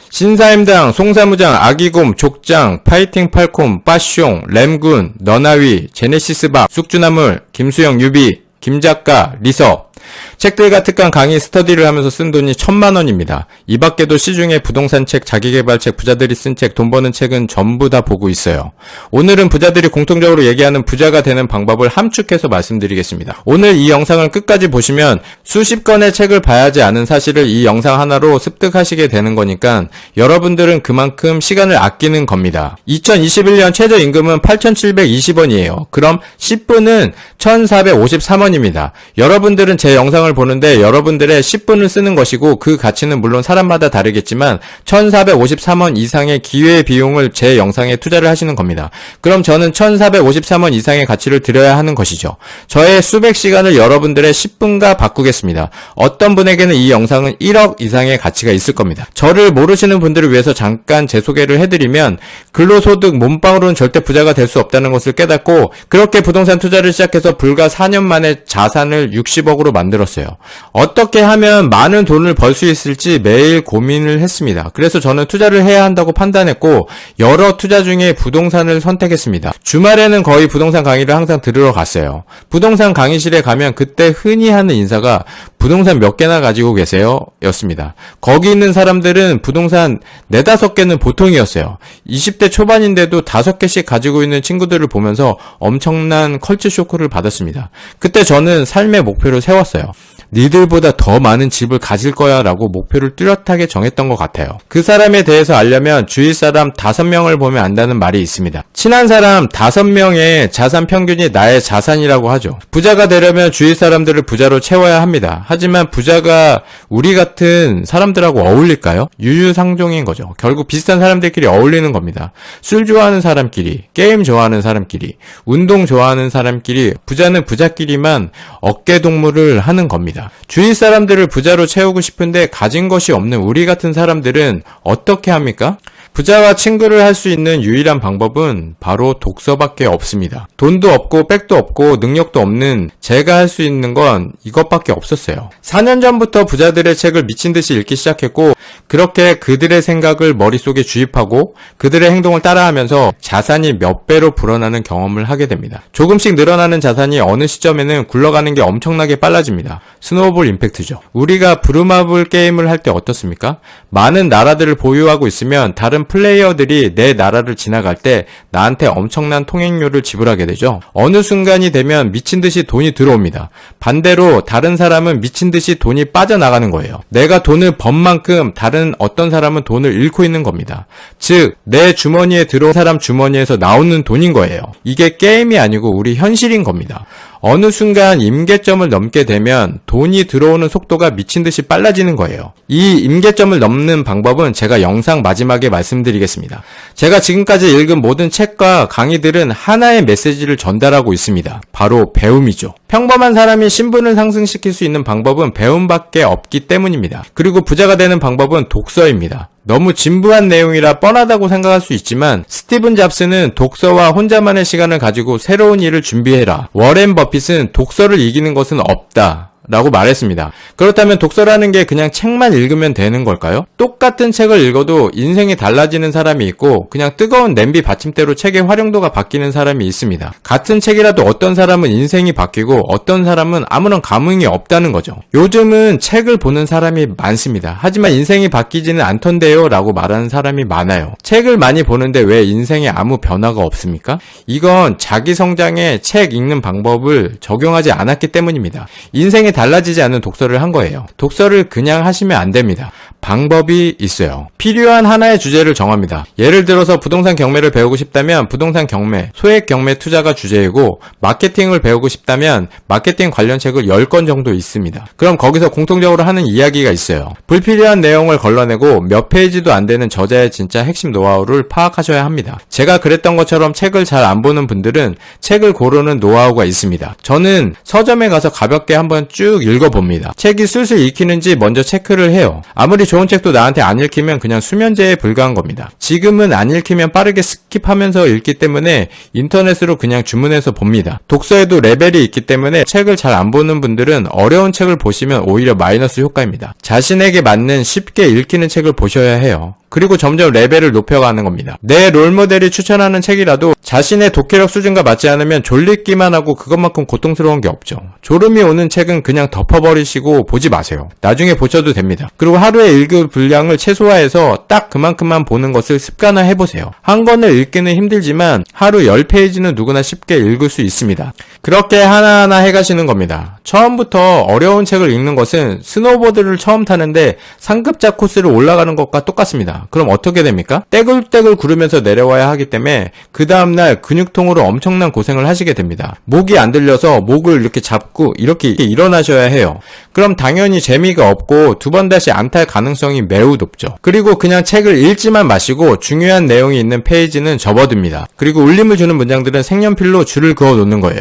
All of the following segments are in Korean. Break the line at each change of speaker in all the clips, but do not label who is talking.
신사임당, 송사무장, 아기곰, 족장, 파이팅 팔콤, 빠숑, 램군, 너나위, 제네시스박, 쑥주나물, 김수영 유비, 김작가, 리서. 책들과 특강 강의 스터디를 하면서 쓴 돈이 1000만원입니다. 이 밖에도 시중에 부동산 책, 자기계발책, 부자들이 쓴 책, 돈 버는 책은 전부 다 보고 있어요. 오늘은 부자들이 공통적으로 얘기하는 부자가 되는 방법을 함축해서 말씀드리겠습니다. 오늘 이 영상을 끝까지 보시면 수십 권의 책을 봐야지 아는 사실을 이 영상 하나로 습득하시게 되는 거니까 여러분들은 그만큼 시간을 아끼는 겁니다. 2021년 최저임금은 8,720원이에요. 그럼 10분은 1,453원입니다. 여러분들은 제 영상을 보는데 여러분들의 10분을 쓰는 것이고 그 가치는 물론 사람마다 다르겠지만 1,453원 이상의 기회 비용을 제 영상에 투자를 하시는 겁니다. 그럼 저는 1,453원 이상의 가치를 드려야 하는 것이죠. 저의 수백 시간을 여러분들의 10분과 바꾸겠습니다. 어떤 분에게는 이 영상은 1억 이상의 가치가 있을 겁니다. 저를 모르시는 분들을 위해서 잠깐 제 소개를 해드리면 근로소득 몸빵으로는 절대 부자가 될 수 없다는 것을 깨닫고 그렇게 부동산 투자를 시작해서 불과 4년 만에 자산을 60억으로 만들었어요. 어떻게 하면 많은 돈을 벌 수 있을지 매일 고민을 했습니다. 그래서 저는 투자를 해야 한다고 판단했고 여러 투자 중에 부동산을 선택했습니다. 주말에는 거의 부동산 강의를 항상 들으러 갔어요. 부동산 강의실에 가면 그때 흔히 하는 인사가 부동산 몇 개나 가지고 계세요? 였습니다. 거기 있는 사람들은 부동산 4, 5개는 보통이었어요. 20대 초반인데도 5개씩 가지고 있는 친구들을 보면서 엄청난 컬처 쇼크를 받았습니다. 그때 저는 삶의 목표를 세웠어요. 니들보다 더 많은 집을 가질 거야 라고 목표를 뚜렷하게 정했던 것 같아요. 그 사람에 대해서 알려면 주위 사람 5명을 보면 안다는 말이 있습니다. 친한 사람 5명의 자산 평균이 나의 자산이라고 하죠. 부자가 되려면 주위 사람들을 부자로 채워야 합니다. 하지만 부자가 우리 같은 사람들하고 어울릴까요? 유유상종인 거죠. 결국 비슷한 사람들끼리 어울리는 겁니다. 술 좋아하는 사람끼리, 게임 좋아하는 사람끼리, 운동 좋아하는 사람끼리, 부자는 부자끼리만 어깨동무를 하는 겁니다. 주위 사람들을 부자로 채우고 싶은데 가진 것이 없는 우리 같은 사람들은 어떻게 합니까? 부자와 친구를 할 수 있는 유일한 방법은 바로 독서밖에 없습니다. 돈도 없고 백도 없고 능력도 없는 제가 할 수 있는 건 이것밖에 없었어요. 4년 전부터 부자들의 책을 미친듯이 읽기 시작했고 그렇게 그들의 생각을 머릿속에 주입하고 그들의 행동을 따라하면서 자산이 몇 배로 불어나는 경험을 하게 됩니다. 조금씩 늘어나는 자산이 어느 시점에는 굴러가는 게 엄청나게 빨라집니다. 스노우볼 임팩트죠. 우리가 부루마블 게임을 할 때 어떻습니까? 많은 나라들을 보유하고 있으면 다른 플레이어들이 내 나라를 지나갈 때 나한테 엄청난 통행료를 지불하게 되죠. 어느 순간이 되면 미친듯이 돈이 들어옵니다. 반대로 다른 사람은 미친듯이 돈이 빠져나가는 거예요. 내가 돈을 번 만큼 다른 어떤 사람은 돈을 잃고 있는 겁니다. 즉, 내 주머니에 들어온 사람 주머니에서 나오는 돈인 거예요. 이게 게임이 아니고 우리 현실인 겁니다. 어느 순간 임계점을 넘게 되면 돈이 들어오는 속도가 미친듯이 빨라지는 거예요. 이 임계점을 넘는 방법은 제가 영상 마지막에 말씀드리겠습니다. 제가 지금까지 읽은 모든 책과 강의들은 하나의 메시지를 전달하고 있습니다. 바로 배움이죠. 평범한 사람이 신분을 상승시킬 수 있는 방법은 배움밖에 없기 때문입니다. 그리고 부자가 되는 방법은 독서입니다. 너무 진부한 내용이라 뻔하다고 생각할 수 있지만 스티븐 잡스는 독서와 혼자만의 시간을 가지고 새로운 일을 준비해라. 워렌 버핏은 독서를 이기는 것은 없다. 라고 말했습니다. 그렇다면 독서라는 게 그냥 책만 읽으면 되는 걸까요? 똑같은 책을 읽어도 인생이 달라지는 사람이 있고 그냥 뜨거운 냄비 받침대로 책의 활용도가 바뀌는 사람이 있습니다. 같은 책이라도 어떤 사람은 인생이 바뀌고 어떤 사람은 아무런 감흥이 없다는 거죠. 요즘은 책을 보는 사람이 많습니다. 하지만 인생이 바뀌지는 않던데요 라고 말하는 사람이 많아요. 책을 많이 보는데 왜 인생에 아무 변화가 없습니까? 이건 자기 성장에 책 읽는 방법을 적용하지 않았기 때문입니다. 인생이 달라지지 않는 독서를 한 거예요. 독서를 그냥 하시면 안 됩니다. 방법이 있어요. 필요한 하나의 주제를 정합니다. 예를 들어서 부동산 경매를 배우고 싶다면 부동산 경매, 소액 경매 투자가 주제이고 마케팅을 배우고 싶다면 마케팅 관련 책을 10권 정도 있습니다. 그럼 거기서 공통적으로 하는 이야기가 있어요. 불필요한 내용을 걸러내고 몇 페이지도 안 되는 저자의 진짜 핵심 노하우를 파악하셔야 합니다. 제가 그랬던 것처럼 책을 잘 안 보는 분들은 책을 고르는 노하우가 있습니다. 저는 서점에 가서 가볍게 한번 쭉 읽어봅니다. 책이 술술 읽히는지 먼저 체크를 해요. 아무리 좋은 책도 나한테 안 읽히면 그냥 수면제에 불과한 겁니다. 지금은 안 읽히면 빠르게 스킵하면서 읽기 때문에 인터넷으로 그냥 주문해서 봅니다. 독서에도 레벨이 있기 때문에 책을 잘 안 보는 분들은 어려운 책을 보시면 오히려 마이너스 효과입니다. 자신에게 맞는 쉽게 읽히는 책을 보셔야 해요. 그리고 점점 레벨을 높여가는 겁니다. 내 롤모델이 추천하는 책이라도 자신의 독해력 수준과 맞지 않으면 졸리기만 하고 그것만큼 고통스러운 게 없죠. 졸음이 오는 책은 그냥 덮어버리시고 보지 마세요. 나중에 보셔도 됩니다. 그리고 하루에 읽을 분량을 최소화해서 딱 그만큼만 보는 것을 습관화해보세요. 한 권을 읽기는 힘들지만 하루 10페이지는 누구나 쉽게 읽을 수 있습니다. 그렇게 하나하나 해가시는 겁니다. 처음부터 어려운 책을 읽는 것은 스노보드를 처음 타는데 상급자 코스를 올라가는 것과 똑같습니다. 그럼 어떻게 됩니까? 떼굴떼굴 구르면서 내려와야 하기 때문에 그 다음날 근육통으로 엄청난 고생을 하시게 됩니다. 목이 안 들려서 목을 이렇게 잡고 이렇게 일어나셔야 해요. 그럼 당연히 재미가 없고 두 번 다시 안 탈 가능성이 매우 높죠. 그리고 그냥 책을 읽지만 마시고 중요한 내용이 있는 페이지는 접어둡니다. 그리고 울림을 주는 문장들은 색연필로 줄을 그어 놓는 거예요.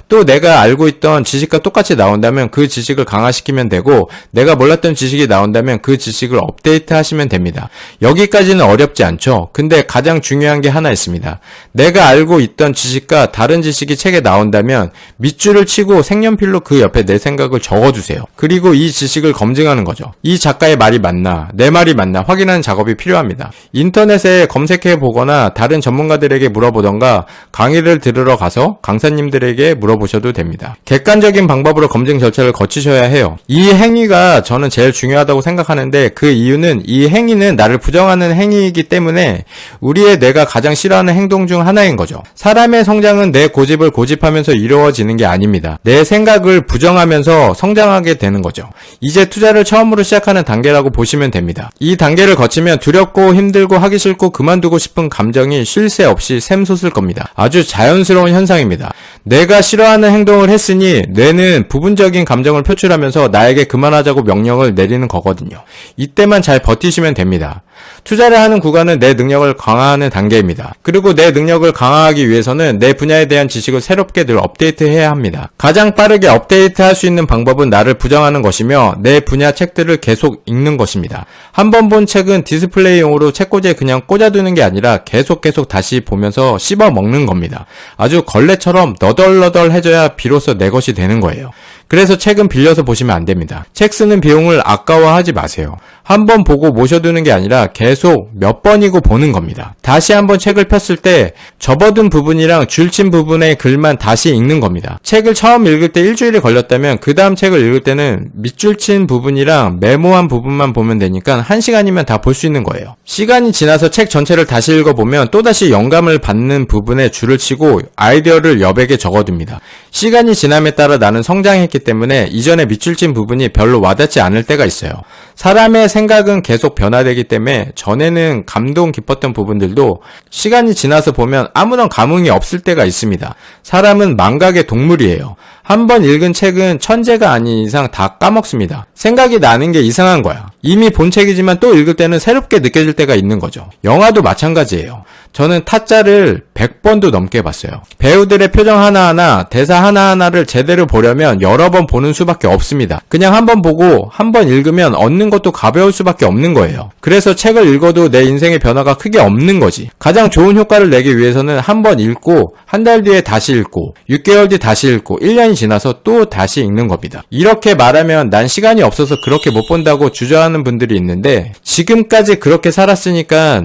또 내가 알고 있던 지식과 똑같이 나온다면 그 지식을 강화시키면 되고, 내가 몰랐던 지식이 나온다면 그 지식을 업데이트 하시면 됩니다. 여기까지는 어렵지 않죠. 근데 가장 중요한 게 하나 있습니다. 내가 알고 있던 지식과 다른 지식이 책에 나온다면 밑줄을 치고 색연필로 그 옆에 내 생각을 적어주세요. 그리고 이 지식을 검증하는 거죠. 이 작가의 말이 맞나, 내 말이 맞나 확인하는 작업이 필요합니다. 인터넷에 검색해 보거나 다른 전문가들에게 물어보던가 강의를 들으러 가서 강사님들에게 물어보셔도 됩니다. 객관적인 방법으로 검증 절차를 거치셔야 해요. 이 행위가 저는 제일 중요하다고 생각하는데, 그 이유는 이 행위는 나를 부정하는 행위이기 때문에 우리의 뇌가 가장 싫어하는 행동 중 하나인 거죠. 사람의 성장은 내 고집을 고집하면서 이루어지는 게 아닙니다. 내 생각을 부정하면서 성장하게 되는 거죠. 이제 투자를 처음으로 시작하는 단계라고 보시면 됩니다. 이 단계를 거치면 두렵고 힘들고 하기 싫고 그만두고 싶은 감정이 쉴 새 없이 샘솟을 겁니다. 아주 자연스러운 현상입니다. 내가 싫어하는 행동을 했으니 뇌는 부분적인 감정을 표출하면서 나에게 그만하자고 명령을 내리는 거거든요. 이때만 잘 버티시면 됩니다. 투자를 하는 구간은 내 능력을 강화하는 단계입니다. 그리고 내 능력을 강화하기 위해서는 내 분야에 대한 지식을 새롭게 늘 업데이트해야 합니다. 가장 빠르게 업데이트할 수 있는 방법은 나를 부정하는 것이며 내 분야 책들을 계속 읽는 것입니다. 한 번 본 책은 디스플레이용으로 책꽂이에 그냥 꽂아두는 게 아니라 계속 다시 보면서 씹어 먹는 겁니다. 아주 걸레처럼 너덜너덜해져야 비로소 내 것이 되는 거예요. 그래서 책은 빌려서 보시면 안 됩니다. 책 쓰는 비용을 아까워하지 마세요. 한 번 보고 모셔두는 게 아니라 계속 몇 번이고 보는 겁니다. 다시 한번 책을 폈을 때 접어둔 부분이랑 줄친 부분의 글만 다시 읽는 겁니다. 책을 처음 읽을 때 일주일이 걸렸다면 그 다음 책을 읽을 때는 밑줄 친 부분이랑 메모한 부분만 보면 되니까 1시간이면 다 볼 수 있는 거예요. 시간이 지나서 책 전체를 다시 읽어보면 또다시 영감을 받는 부분에 줄을 치고 아이디어를 여백에 적어둡니다. 시간이 지남에 따라 나는 성장했기 때문에 이전에 밑줄 친 부분이 별로 와닿지 않을 때가 있어요. 사람의 생각은 계속 변화되기 때문에 전에는 감동 깊었던 부분들도 시간이 지나서 보면 아무런 감흥이 없을 때가 있습니다. 사람은 망각의 동물이에요. 한 번 읽은 책은 천재가 아닌 이상 다 까먹습니다. 생각이 나는 게 이상한 거야. 이미 본 책이지만 또 읽을 때는 새롭게 느껴질 때가 있는 거죠. 영화도 마찬가지예요. 저는 타짜를 100번도 넘게 봤어요. 배우들의 표정 하나하나, 대사 하나하나를 제대로 보려면 여러 번 보는 수밖에 없습니다. 그냥 한 번 보고 한 번 읽으면 얻는 것도 가벼울 수밖에 없는 거예요. 그래서 책을 읽어도 내 인생의 변화가 크게 없는 거지. 가장 좋은 효과를 내기 위해서는 한 번 읽고 한 달 뒤에 다시 읽고 6개월 뒤 다시 읽고 1년이 지나서 또 다시 읽는 겁니다. 이렇게 말하면 난 시간이 없어서 그렇게 못 본다고 주저하는 분들이 있는데, 지금까지 그렇게 살았으니까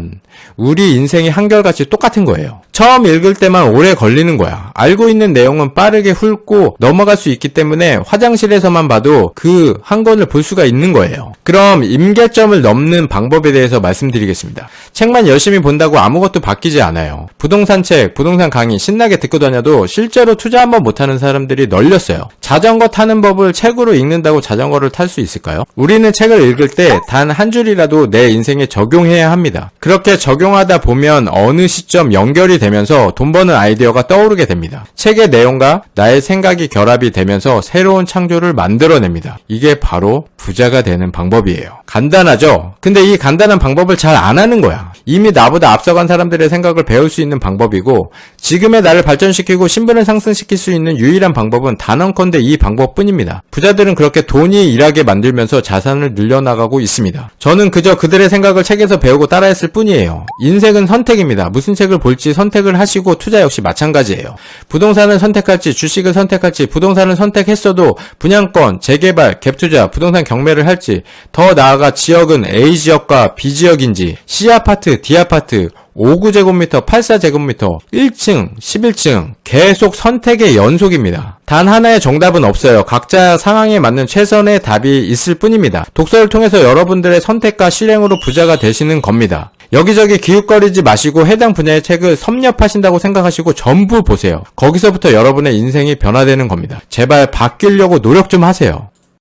우리 인생이 한결같이 똑같은 거예요. 처음 읽을 때만 오래 걸리는 거야. 알고 있는 내용은 빠르게 훑고 넘어갈 수 있기 때문에 화장실에서만 봐도 그 한 권을 볼 수가 있는 거예요. 그럼 임계점을 넘는 방법에 대해서 말씀드리겠습니다. 책만 열심히 본다고 아무것도 바뀌지 않아요. 부동산 책, 부동산 강의 신나게 듣고 다녀도 실제로 투자 한번 못하는 사람들이 널렸어요. 자전거 타는 법을 책으로 읽는다고 자전거를 탈 수 있을까요? 우리는 책을 읽을 때 단 한 줄이라도 내 인생에 적용해야 합니다. 그렇게 적용하다 보면 어느 시점 연결이 되면서 돈 버는 아이디어가 떠오르게 됩니다. 책의 내용과 나의 생각이 결합이 되면서 새로운 창조를 만들어냅니다. 이게 바로 부자가 되는 방법이에요. 간단하죠? 근데 이 간단한 방법을 잘 안 하는 거야. 이미 나보다 앞서간 사람들의 생각을 배울 수 있는 방법이고 지금의 나를 발전시키고 신분을 상승시킬 수 있는 유일한 방법은 단언컨대 이 방법뿐입니다. 부자들은 그렇게 돈이 일하게 만들면서 자산을 늘려나가고 있습니다. 저는 그저 그들의 생각을 책에서 배우고 따라했을 뿐이에요. 인생은 선택입니다. 무슨 책을 볼지 선택을 하시고 투자 역시 마찬가지예요. 부동산을 선택할지 주식을 선택할지 부동산을 선택했어도 분양권, 재개발, 갭투자, 부동산 경매를 할지 더 나아가 지역은 A지역과 B지역인지 C아파트, D아파트 59제곱미터, 84제곱미터, 1층, 11층 계속 선택의 연속입니다. 단 하나의 정답은 없어요. 각자 상황에 맞는 최선의 답이 있을 뿐입니다. 독서를 통해서 여러분들의 선택과 실행으로 부자가 되시는 겁니다. 여기저기 기웃거리지 마시고 해당 분야의 책을 섭렵하신다고 생각하시고 전부 보세요. 거기서부터 여러분의 인생이 변화되는 겁니다. 제발 바뀌려고 노력 좀 하세요.